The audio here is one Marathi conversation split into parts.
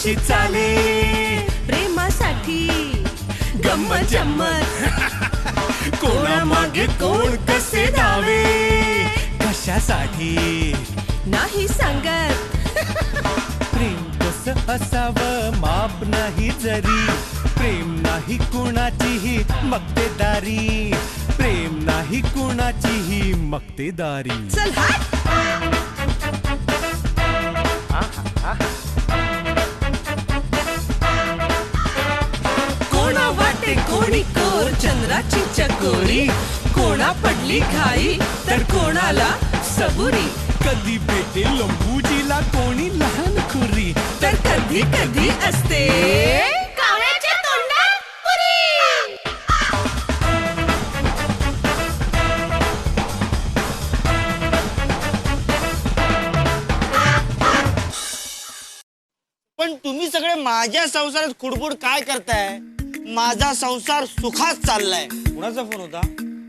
कशी चाले प्रेमासाठी गंमत जम्मत कोणा मागे कोण कसे धावे कशासाठी नाही सांगत प्रेम कसं असावं माप नाही जरी प्रेम नाही कुणाचीही मक्तेदारी प्रेम नाही कुणाचीही मक्तेदारी चल हात कोणा वाटे कोणी कोर चंद्राची चकोरी कोणा पडली घाई तर कोणाला सबुरी कधी भेटे लंबूजीला कोणी लहान खुरी तर कधी कधी असते कावळ्याच्या तोंडात पुरी पण तुम्ही सगळे माझ्या संसारात खुडबुड काय करताय? माझा संसार सुखात चाललाय. कुणाचा फोन होता?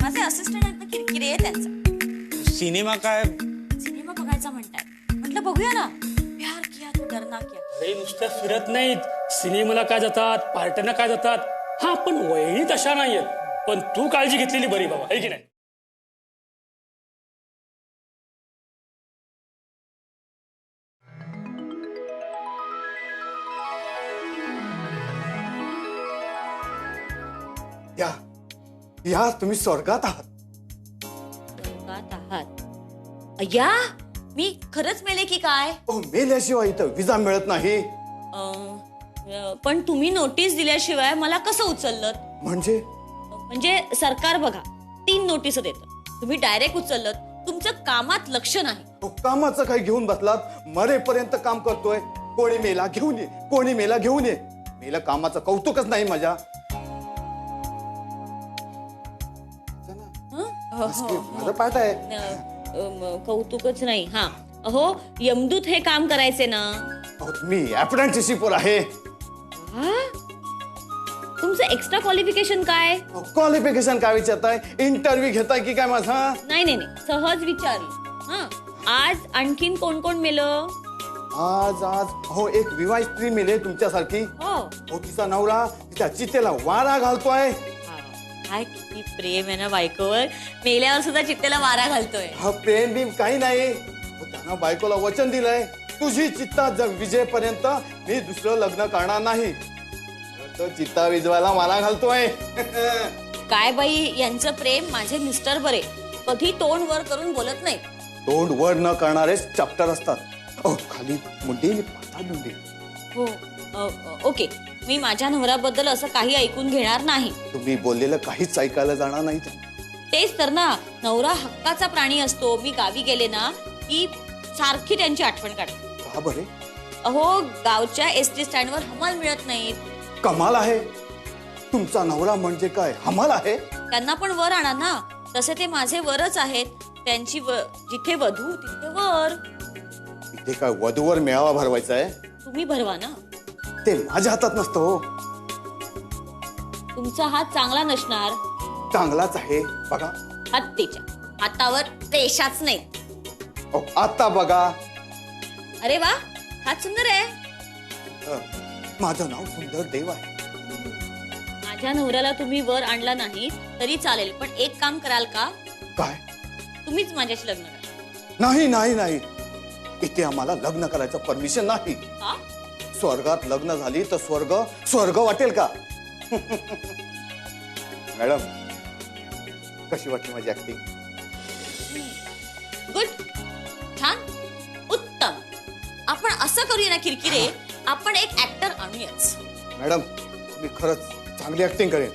माझे असिस्टंट आहेत ना, किरकिरे आहे त्यांचा. सिनेमा काय? सिनेमा बघायचा म्हणताय. म्हटलं बघूया ना. प्यार किया तो डरना क्या. अरे नुसतं फिरत नाहीत, सिनेमाला काय जातात, पार्ट्यांना काय जातात. हा पण वहिनी तशा नाहीयेत, पण तू काळजी घेतलेली बरी बाबा, आहे की नाही? या या तुम्ही स्वर्गात आहात. स्वर्गात आहात. अय्या मी खरंच मेले की काय? मेल्याशिवाय इथं विजा मिळत नाही. पण तुम्ही नोटीस दिल्याशिवाय मला कसं उचललं? म्हणजे सरकार बघा 3 नोटीस देतं, तुम्ही डायरेक्ट उचललं. तुमचं कामात लक्ष नाही. कामाचं काही घेऊन बसलात. मरेपर्यंत काम करतोय. कोणी मेला घेऊन ये, कोणी मेला घेऊन ये. मेला कामाचं कौतुकच नाही माझ्या. माझं पाठ आहे. कौतुकच नाही. हा अहो यमदूत हे काम करायचे ना. मी अप्रेंटिसशिपवर आहे. तुमचं एक्स्ट्रा क्वालिफिकेशन काय? क्वालिफिकेशन काय विचारताय? इंटरव्ह्यू घेताय की काय माझा? नाही सहज विचारलं. हा आज आणखीन कोण कोण मेलं? आज हो एक विवाह स्त्री मेले तुमच्यासारखी. हो तिचा नवरा तिच्या चितेला वारा घालतोय. काय किती प्रेम आहे ना बायकोवर. मेल्यावर सुद्धा चित्तेला वारा घालतोय. हा प्रेम बीम काही नाही. त्यानं बायकोला वचन दिलंय, तुझी चित्ता विजेपर्यंत मी दुसरं लग्न करणार नाही. तर चित्ता विजवायला मला घालतोय. काय बाई यांचं प्रेम. माझे मिस्टर बरे कधी तोंड वर करून बोलत नाही. तोंड वर न करणारे चॅप्टर असतात. खाली मुंडी पाताळ मुंडी. हो ओके. मी माझ्या नवऱ्याबद्दल असं काही ऐकून घेणार नाही. तुम्ही बोललेलं काहीच ऐकायला जाणार नाही. तेच तर ना, नवरा हक्काचा प्राणी असतो. मी गावी गेले ना की सारखी त्यांची आठवण काढते. का बरे? अहो गावच्या एसटी स्टँडवर हमाल मिळत नाहीत. कमाल आहे. तुमचा नवरा म्हणजे काय हमाल आहे? त्यांना पण वर आणा ना. तसे ते माझे वरच आहेत. त्यांची जिथे वधू तिथे वर. इथे काय वधूवर मेळावा भरवायचा आहे? तुम्ही भरवा ना. ते माझ्या हातात नसतं हो. तुमचा हात चांगला नसणार. चांगलाच आहे बघा. हत्तीच्या हातावर रेषाच नाही. आता बघा. अरे वा हात सुंदर आहे. माझं नाव सुंदर देव आहे. माझ्या नवऱ्याला तुम्ही वर आणला नाही तरी चालेल, पण एक काम कराल का? काय? तुम्हीच माझ्याशी लग्न करा. नाही नाही नाही. इथे आम्हाला लग्न करायचं परमिशन नाही. का? स्वर्गात लग्न झाली तर स्वर्ग वाटेल का? मॅडम कशी वाटली माझी ऍक्टिंग? गुड, छान, उत्तम. आपण असं करूया ना किरकिरे, आपण एक ऍक्टर आणूयाच. मॅडम मी खरंच चांगली ऍक्टिंग करेन.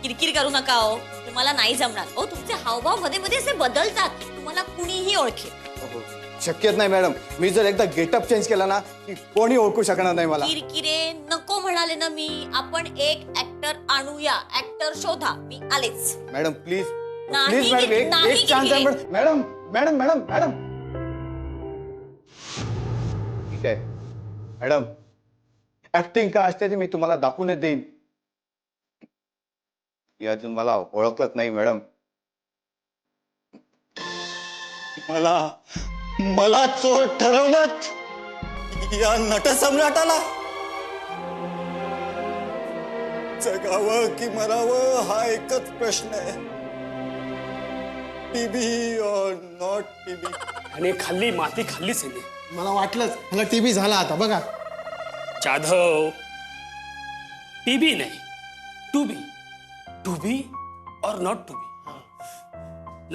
किरकिर करू नका हो. तुम्हाला नाही जमणार. हो तुमचे हावभाव मध्ये मध्ये असे बदलतात, तुम्हाला कुणीही ओळखेल. शक्यच नाही मॅडम. मी जर एकदा गेटअप चेंज केला ना की कोणी ओळखू शकणार नाही मला. किरकिरे नको म्हणाले ना मी. आपण एक ऍक्टर आणूया. ऍक्टर शोधा. मी आलेच. मॅडम प्लीज नाही, प्लीज मॅडम एक चान्स द्या मॅडम. मॅडम मॅडम मॅडम ठीक आहे मॅडम. ऍक्टिंग काय असते ते मी तुम्हाला दाखवूनच देईन. अजून मला ओळखलंच नाही मॅडम. मला चोर ठरवलं. या नटसम्राटाला जगावं की मरावं हा एकच प्रश्न आहे. टीबी और नॉट टीबी. आणि खाल्ली माती खाल्लीच आहे. मला वाटलंच ह्याला टीबी झाला आता बघा. जाधव, टीबी नाही, टू बी. टू बी और नॉट टू बी.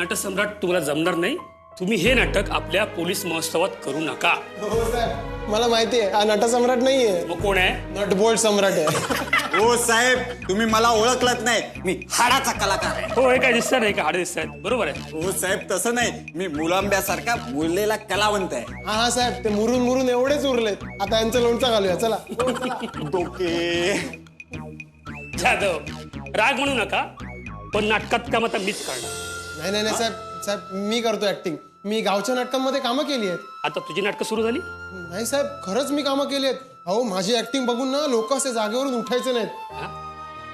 नटसम्राट तुम्हाला जमणार नाही. तुम्ही हे नाटक आपल्या पोलीस महोत्सवात करू नका. हो साहेब, मला माहिती आहे हा नटसम्राट नाहीये, मग कोण आहे? नटबोल्ट सम्राट आहे. हो साहेब, तुम्ही मला ओळखलत नाही. मी हाडाचा कलाकार आहे. हो, हे काय दिसत नाही का? हाडे दिसत आहेत. बरोबर आहे. हो साहेब, तसं नाही. मी मुलांब्यासारखा बोललेला कलावंत आहे. हा साहेब, ते मुरून मुरून एवढेच उरलेत. आता यांचं लोणचं घालूया चला. डोके. जाधव, राग म्हणू नका, पण नाटकात काम आता मीच करणार. नाही नाही नाही साहेब, साहेब मी करतो ऍक्टिंग. मी गावच्या नाटकांमध्ये कामं केली आहेत. आता तुझी नाटकं सुरू झाली? नाही साहेब, खरंच मी कामं केली आहेत. अहो माझी ऍक्टिंग बघून ना लोक असे जागेवरून उठायचे नाहीत.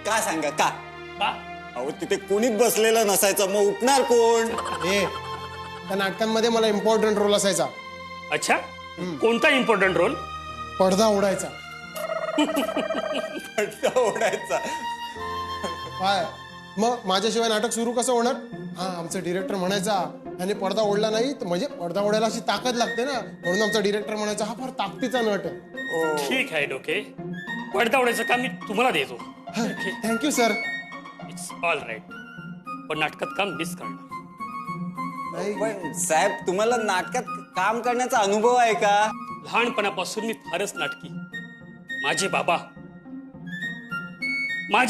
का सांगा का? का? अहो तिथे कोणीच बसलेलं नसायचं, मग उठणार कोण? हे त्या नाटकांमध्ये मला इम्पॉर्टंट रोल असायचा. अच्छा, कोणता इम्पॉर्टंट रोल? पडदा उडायचा. पडदा ओढायचा. काय मग माझ्याशिवाय नाटक सुरू कसं होणार? हा, आमचा डिरेक्टर म्हणायचा आणि पडदा ओढला नाही तर म्हणजे पडदा ओढायला अशी ताकद लागते ना, म्हणून आमचा डिरेक्टर म्हणायचा हा फार ताकदीचा नट आहे. ठीक आहे डोके, पडदा उडायचं काम मी तुम्हाला देतो. Thank you sir. It's all right. पण नाटकात काम मीच करणार. पण साहेब, तुम्हाला नाटकात काम करण्याचा अनुभव आहे का? लहानपणापासून मी फारच नाटकी. माझे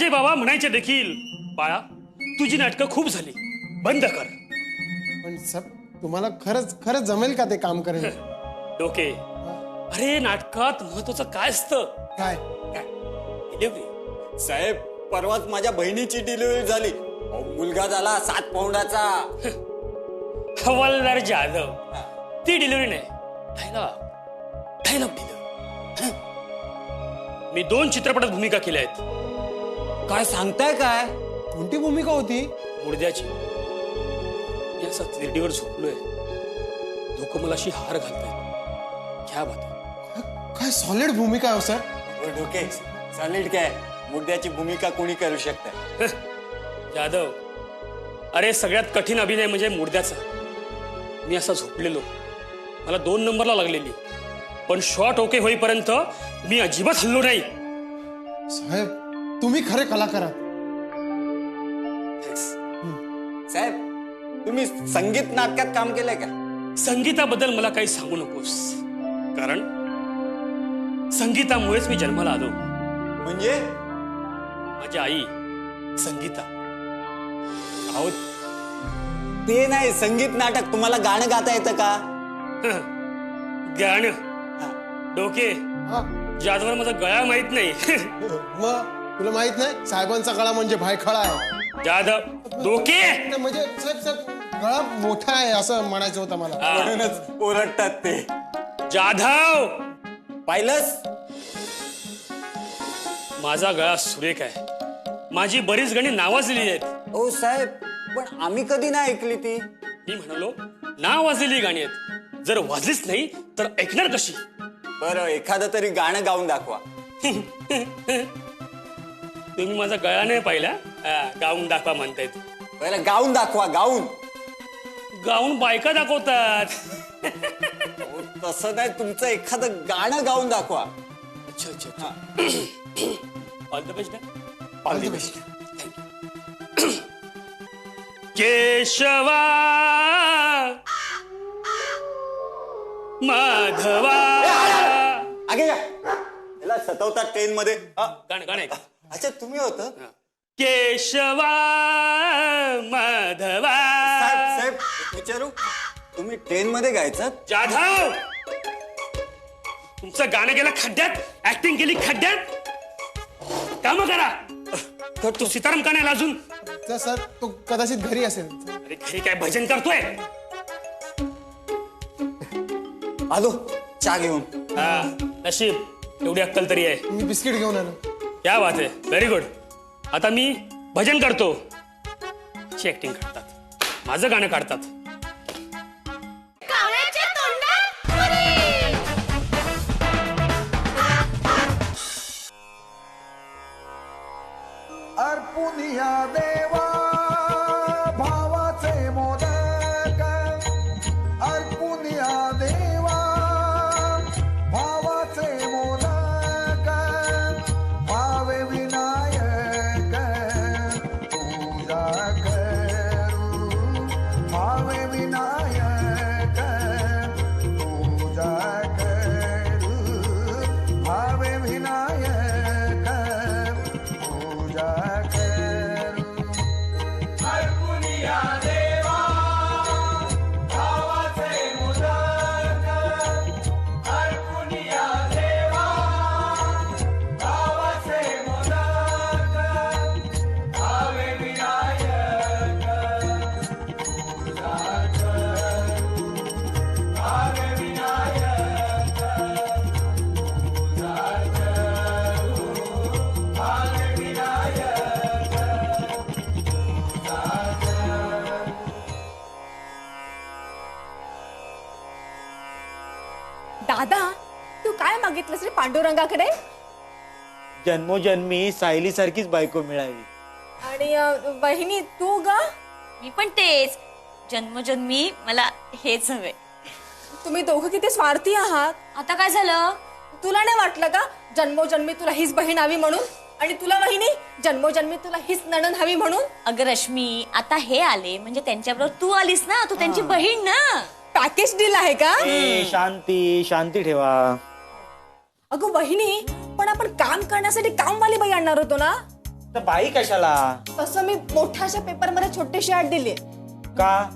बाबा म्हणायचे देखील, बाळा तुझी नाटकं खूप झाली, बंद कर. पण सर तुम्हाला खरंच खरंच जमेल का ते काम करायला? डोके, अरे नाटकात महत्वाचं काय असतं? काय? डिलिव्हरी. साहेब, परवाच माझ्या बहिणीची डिलिव्हरी झाली. अहो, मुलगा झाला 7 पौंडाचा. हवालदार जाधव, ती डिलिव्हरी नाही, डायलॉग डिलिव्हरी. मी 2 चित्रपटात भूमिका केल्या आहेत. काय सांगताय काय? कोणती भूमिका होती? मुडद्याची. मी असा तिरडीवर झोपलोय, लोक मला अशी हार घालतायत. क्या बात आहे. काय सॉलिड भूमिका आहे सर. ओ डोके, सॉलिड काय? मुद्द्याची भूमिका कोणी करू शकतं? जाधव, अरे सगळ्यात कठीण अभिनय म्हणजे मुडद्याचा. मी असा झोपलेलो, मला 2 नंबरला लागलेली, पण शॉट ओके होईपर्यंत मी अजिबात हल्लो नाही. साहेब तुम्ही खरे कलाकार आहात. साहेब, तुम्ही संगीत नाटकात काम केलंय का? संगीताबद्दल मला काही सांगू नकोस, कारण संगीतामुळेच मी जन्माला आलो. म्हणजे? माझी आई संगीता. अहो ते नाही, संगीत नाटक. तुम्हाला गाणं गाता येतं का? गाणं? डोके, हा, जाधवर माझा गळा माहित नाही. मग तुला माहित नाही साहेबांचा गळा म्हणजे भायखळा आहे. जाधव, डोके. नाही, म्हणजे साहेब साहेब गळा मोठा आहे असं म्हणायचं होतं मला. म्हणूनच ओरडतात ते. जाधव, पाहिलंस? माझा गळा सुरेख आहे. माझी बरीच गाणी नावाजलेली आहेत. ओ साहेब, पण आम्ही कधी नाही ऐकली ती. मी म्हणालो नावाजलेली गाणी आहेत, जर वाजलीच नाही तर ऐकणार कशी? बरं, एखादं तरी गाणं गाऊन दाखवा. तुम्ही माझा गळा नाही पाहिला, गाऊन दाखवा म्हणतायत. बरं, गाऊन दाखवा. गाऊन बायका दाखवतात. अहो, तसं नाही, तुमचं एखादं गाणं गाऊन दाखवा. अच्छा अच्छा अच्छा. All the best. All the best. केशवा माधवा. आगे या. याला सतवतात ट्रेन मध्ये. गाणं ऐका. अच्छा, तुम्ही होत? केशवा माधवा. साहेब, विचारू, तुम्ही ट्रेन मध्ये गायचं? जाधव, तुमचं गाणं गेलं खड्ड्यात, ऍक्टिंग केली खड्ड्यात. काम करा. तू सीताराम का नाही अजून? सर तो कदाचित घरी असेल. अरे घरी काय भजन करतोय? आलो चहा घेऊन. नशीब एवढी अक्कल तरी आहे. मी बिस्किट घेऊन आलो. क्या बात आहे, व्हेरी गुड. आता मी भजन करतो, ऍक्टिंग करतात, माझं गाणं काढतात. भावाचे मोदक अर्पून या देवा भावाचे मोदक भावे विनायक पूजा करू भावे विनायक पूजा करू भावे विनायक पूजा करू दादा तू काय मागितलंस रे पांडुरंगाकडे? जन्मोजन्मी सायली सारखीच बायको मिळावी. आणि बहिणी तू ग? मी पण तेच, जन्मजन्मी मला हेच हवे. तुम्ही दोघं किती स्वार्थी आहात. आता काय झालं? तुला नाही वाटलं का जन्मोजन्मी तुला हीच बहीण हवी म्हणून, आणि तुला बहिणी जन्मोजन्मी तुला हीच नणंद हवी म्हणून? अगं रश्मी, आता हे आले म्हणजे त्यांच्याबरोबर तू आलीस ना, तू त्यांची बहीण ना. पॅकेज डील आहे का? शांती शांती ठेवा. अगं बहिणी, पण आपण काम करण्यासाठी कामवाली बाई आणणार होतो ना. तर बाई कशाला? तसं मी मोठ्याशा पेपर मध्ये छोटीशी ऍड दिली. का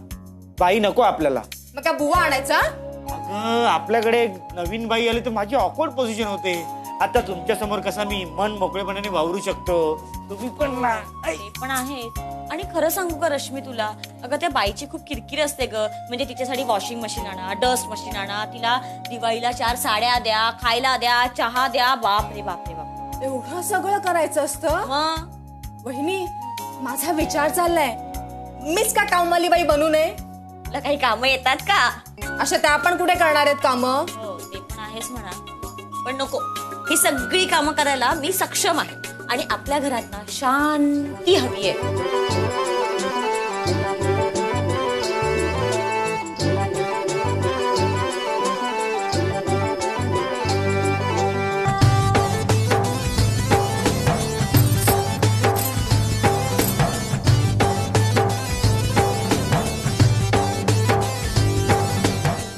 बाई नको आपल्याला? मग काय बुवा आणायचा? अगं आपल्याकडे नवीन बाई आली तर माझी ऑकवर्ड पोझिशन होते. आता तुमच्या समोर कसा मी मन मोकळेपणाने वावरू शकतो, तुम्ही पण ना. ते पण आहे. आणि खरं सांगू का रश्मी तुला, अगं त्या बाईची खूप किरकिर असते ग. म्हणजे तिच्यासाठी वॉशिंग मशीन आणा, डस्ट मशीन आणा, तिला दिवाळीला 4 साड्या द्या, खायला द्या, चहा द्या. बाप रे बाप रे बाप, एवढं सगळं करायचं असतं? मग बहिणी, माझा विचार चाललाय मीच का कामवाली बाई बनू नये. तुला काही कामं येतात का? अशा त्या आपण कुठे करणार आहेत काम? हो ते पण आहेच म्हणा, पण नको, ही सगळी कामं करायला मी सक्षम आहे. आणि आपल्या घरात ना शांती हवी आहे.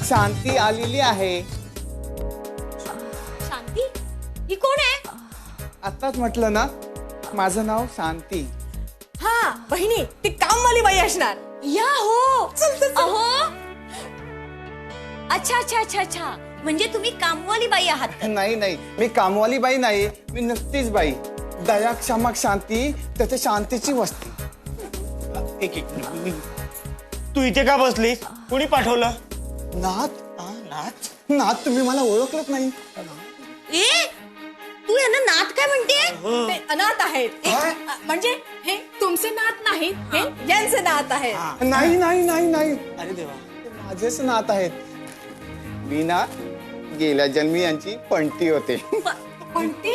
शांती आलेली आहे. शांती ही कोण आहे? आताच म्हटलं ना, माझं नाव शांती. हा बहिणी, ती कामवाली बाई असणार. या हो. अहो, अच्छा अच्छा अच्छा अच्छा, म्हणजे तुम्ही कामवाली बाई आहात? नाही नाही, मी कामवाली बाई नाही, मी नुसतीच बाई. दया क्षमा शांती, त्याच्या शांतीची वस्ती. एक मिनिट, तू इथे का बसलीस? कुणी पाठवलं? नाथ नाथ, तुम्ही मला ओळखलंच नाही. ए, तू यांना नाथ काय म्हणते? ते अनाथ आहेत. म्हणजे हे तुमचे नाथ नाहीत, हे यांचे नाथ आहेत. नाही नाही नाही नाही, अरे देवा, माझेच नाथ आहेत. मी ना गेल्या जन्मी यांची पणती होते. पण ती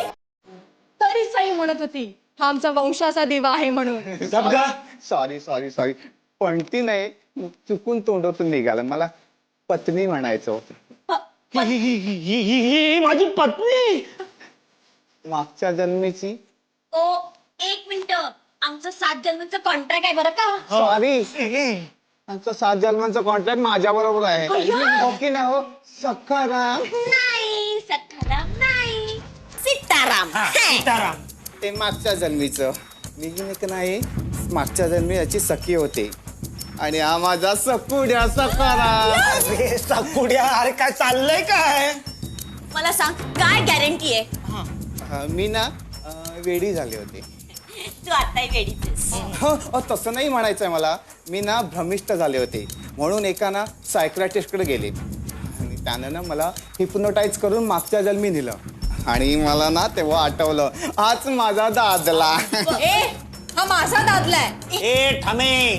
तरी सई म्हणत होती हा आमचा वंशाचा दिवा आहे म्हणून. सॉरी सॉरी सॉरी, पणती नाही, चुकून तोंडातून निघालं. मला पत्नी म्हणायचं होतं. ही माझी पत्नी. मागच्या जन्मीची. ओ, 1 मिनिट, आमचं 7 जन्मांचं कॉन्ट्रॅक्ट आहे बरं का? सॉरी, आमचा 7 जन्मांचा कॉन्ट्रॅक्ट माझ्या बरोबर आहे. हो की ना? हो सखाराम. नाही, सखाराम नाही, सीताराम. सीताराम. ते मागच्या जन्मीचं. मी नाही, मागच्या जन्मी याची सखी होते. आणि हा माझा सकुड्या सखाराम. अरे सकुड्या, अरे काय चाललंय काय? मला सांग, काय गॅरंटी आहे? मी ना वेडी झाले होते. तू आता वेडीच. तसं नाही म्हणायचंय मला. मी ना भ्रमिष्ट झाले होते, म्हणून एका ना सायक्रॅटिस्टकडे गेले. आणि त्यानं ना मला हिप्नोटाईज करून मागच्या जन्मी नेलं. आणि मला ना तेव्हा आठवलं, हाच माझा दादला. ए, हा माझा दादलाय. ए ठमे,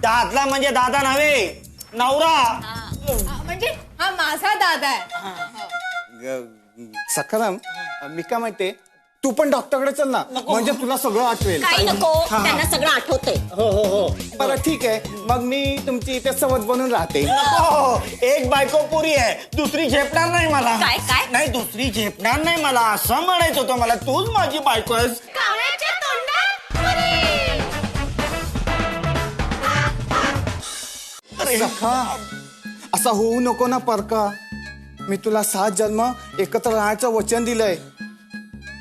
दादला म्हणजे दादा नव्हे, नवरा. म्हणजे हा माझा दादा आहे. सखाराम, मी काय म्हणते, तू पण डॉक्टरकडे चल ना म्हणजे तुला सगळं आठवेल. काही नको, त्यांना सगळं आठवतंय. हो हो हो बरं ठीक आहे मग मी तुमची इथे सवत बनून राहते. नको, एक बायको पुरी आहे, दुसरी झेपणार नाही मला. काय, काय? नाही दुसरी झेपणार नाही मला असं म्हणायचं होतं मला. तूच माझी बायको आहेस. सखा असा होऊ नको ना परका. मी तुला 7 जन्म एकत्र राहण्याचं वचन दिलंय.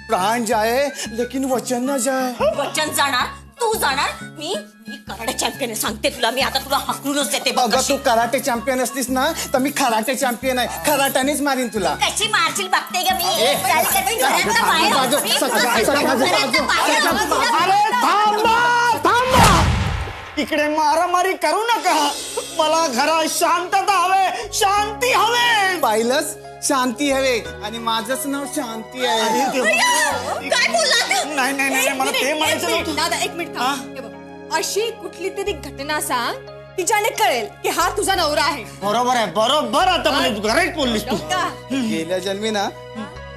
प्राण जाए लेकिन वचन न जाए. वचन जाणार, तू जाणार. मी कराटे चॅम्पियन सांगते तुला. मी आता तुला हाकलूनच देते बघ अगं कशी. तू कराटे चॅम्पियन असतीस ना तर मी कराटे चॅम्पियन आहे. खराट्यानेच मारीन तुला. कशी मारशील बघते ग मी. घराच्या बाहेर. अरे थांबा थांबा, इकडे मारामारी करू नका. मला घरात शांतता हवे, शांती हवे. पाहिलंच शांती हवे आणि माझंच नाव शांती आहे. काय बोलला तू? नाही नाही नाही मला ते म्हणायचं नव्हतं. दादा एक मिनिट थांब. हे बघ, अशी कुठली तरी घटना सांग तिच्याने कळेल की हा तुझा नवरा आहे. बरोबर आहे, बरोबर. आता मला करेक्ट बोललीस तू. का? गेल्या जन्मी ना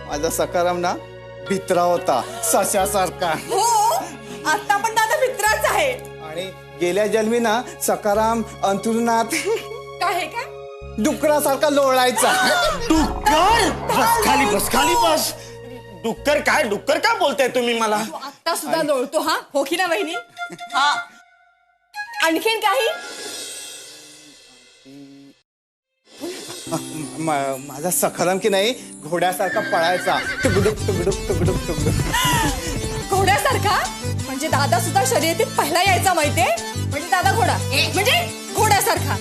माझा सकाराम ना भित्रा होता सशासारखा. हो, आता पण दादा मित्राच आहे. आणि गेल्या जन्मी ना सकाराम अंथरुणात काय हे काय? डुकरासारखा लोळायचा. डुक्कर बस खाली, बस खाली बस. डुक्कर काय, डुक्कर काय बोलताय तुम्ही मला? तू आता सुद्धा लोळतो हा, हो की ना वहिनी? हा. आणखीन काही? माझा सखाराम की नाही घोड्यासारखा पळायचा. टुगडुक टुगडुक टुगडुक टुगडुक. घोड्यासारखा? म्हणजे दादा सुद्धा शर्यतीत पहिला यायचा माहितीये. म्हणजे दादा घोडा म्हणजे घोड्यासारखा.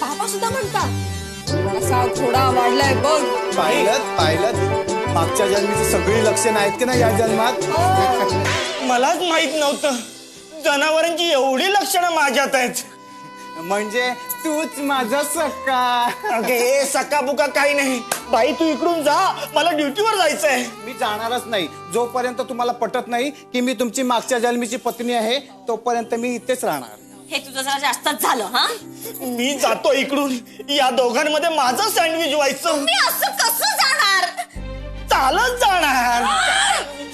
बाबा सुद्धा म्हणतात असा घोडा वाढलाय बघ. पाहिलं मागच्या जन्मीची सगळी लक्षणं आहेत की ना या जन्मात. मलाच माहित नव्हतं जनावरांची एवढी लक्षणं माझ्यात आहेत. म्हणजे तूच माझा सखा. अगे सका बुका काही नाही. बाई तू इकडून जा, मला ड्युटीवर जायचंय. मी जाणारच नाही जोपर्यंत तुम्हाला पटत नाही की मी तुमची मागच्या जन्मीची पत्नी आहे तोपर्यंत मी इथेच राहणार. हे तुझं जरा जास्तच झालं. हा, मी जातो इकडून. या दोघांमध्ये माझं सँडविच व्हायचं. मी असं कसं जाणार? चालत जाणार.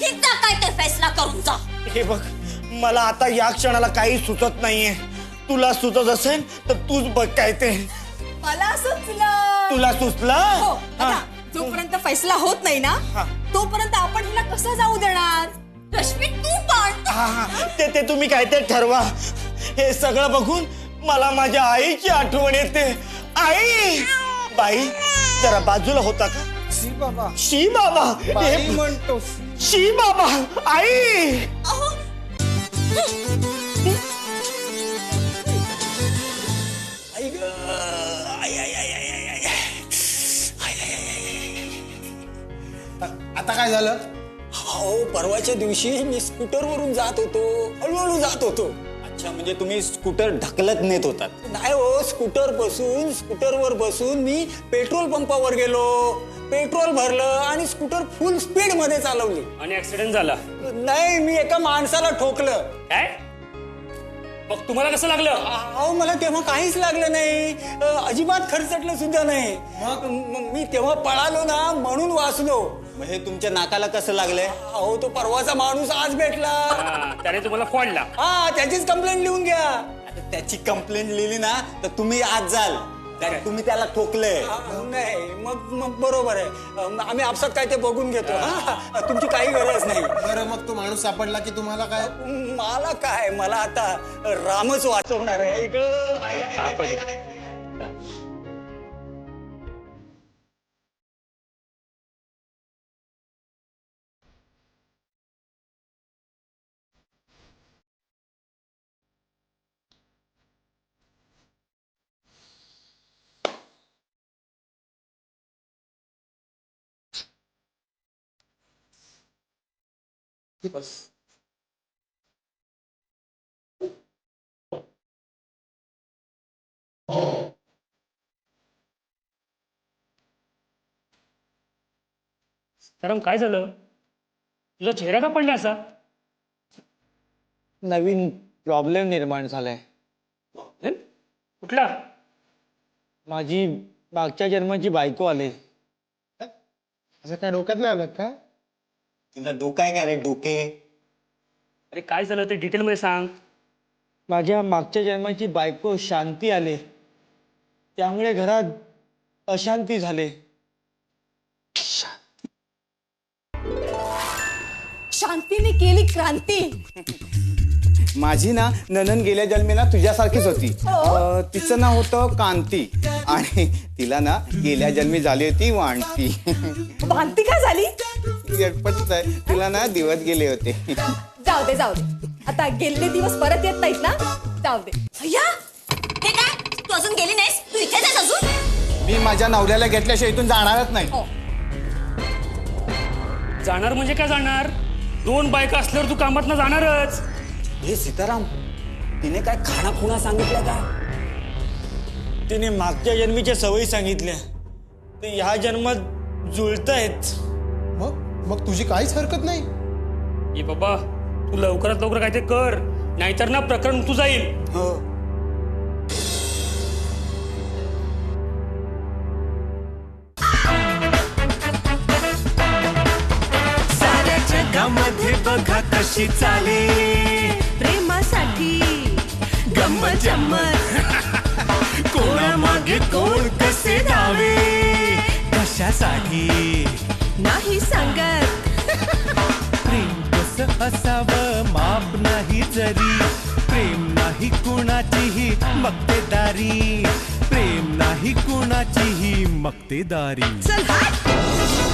हिचा काय ते फैसला करून जा. हे बघ मला आता या क्षणाला काही सुचत नाहीये. तुला सुचत असेल तर तूच बघ काय ते. मला सुचलं. तुला हो, सुचलं? आता जोपर्यंत फैसला होत नाही ना तोपर्यंत आपण हिला कसं जाऊ देणार? रश्मी तू पण. ते तुम्ही काय ते ठरवा. हे सगळं बघून मला माझ्या आईची आठवण येते. आई बाई जरा बाजूला होता का? शी बाबा. शी बाबा. बाई म्हणतो. शी बाबा. आई आता काय झालं? हो परवाच्या दिवशी मी स्कूटरवरून जात होतो, हळूहळू जात होतो. अच्छा म्हणजे तुम्ही स्कूटर ढकलत नेत होतात. नाही हो, स्कूटरवर बसून मी पेट्रोल पंपावर गेलो, पेट्रोल भरलं आणि स्कूटर फुल स्पीड मध्ये चालवली. आणि ऍक्सिडेंट झाला. नाही मी एका माणसाला ठोकलं. काय? मग तुम्हाला कसं लागलं? अहो मला तेव्हा काहीच लागलं नाही, अजिबात खरचटलं सुद्धा नाही. मग मी तेव्हा पळालो ना म्हणून वाचलो. हे तुमच्या नाकाला कसं लागलंय? अहो तो परवाचा माणूस आज भेटला. त्याने तुम्हाला फोडला. हा त्याचीच कंप्लेंट लिहून घ्या. आता त्याची कंप्लेंट लिहिली ना तर तुम्ही आज जाल. कारण तुम्ही त्याला ठोकलंय. नाही मग बरोबर आहे. आम्ही आपसात काय ते बघून घेतो. हा तुमची काही गरज नाही. बरं मग तो माणूस सापडला की तुम्हाला काय? मला काय, मला आता रामच वाचवणार आहे. बस. तर काय झालं? तुझा चेहरा का पडला असा? नवीन प्रॉब्लेम निर्माण झालाय. कुठला? माझी मागच्या जन्माची बायको आली. असं काय डोक्यात नाही आलं का? तुला डोका आहे का रे डोके? अरे काय झालं ते डिटेलमध्ये सांग. माझ्या मागच्या जन्माची बायको शांती आले, त्यामुळे घरात अशांती झाले. शांतीने केली क्रांती. माझी ना ननन गेल्या जन्मी ना तुझ्यासारखीच होती. तिचं नाव होतं कांती आणि तिला ना गेल्या जन्मी झाली होती वांती. भांती का झाली? गटपटच आहे, तिला ना दिवस गेले होते. जाऊ दे जाऊ दे, आता गेलेले दिवस परत येत नाहीत ना, जाऊ दे. अय्या हे काय, तू अजून गेली नाहीस? तू इथेच आहेस अजून? मी माझ्या नवऱ्याला घेतल्याशिवाय इथून जाणारच नाही. हो. जाणार म्हणजे काय जाणार? 2 बायका असल्यावर तू कामात ना जाणारच. हे सीताराम, तिने काय खाणाखुणा सांगितलं का? तिने मागच्या जन्मीच्या सवयी सांगितल्या, ते ह्या जन्मात जुळतायत. मग तुझी काहीच हरकत नाही. ए बाबा, तू लवकरात लवकर काय ते कर, नाहीतर ना प्रकरण तू जाईल. हो. साऱ्या जगामध्ये बघा कशी चाले प्रेमासाठी गंमत जम्मत. कोणामागे कोण कसे धावे, कशासाठी नाही सांगत. प्रेम कसं असावं माप नाही जरी, प्रेम नाही कुणाचीही मक्तेदारी, प्रेम नाही कुणाचीही मक्तेदारी. चल हट.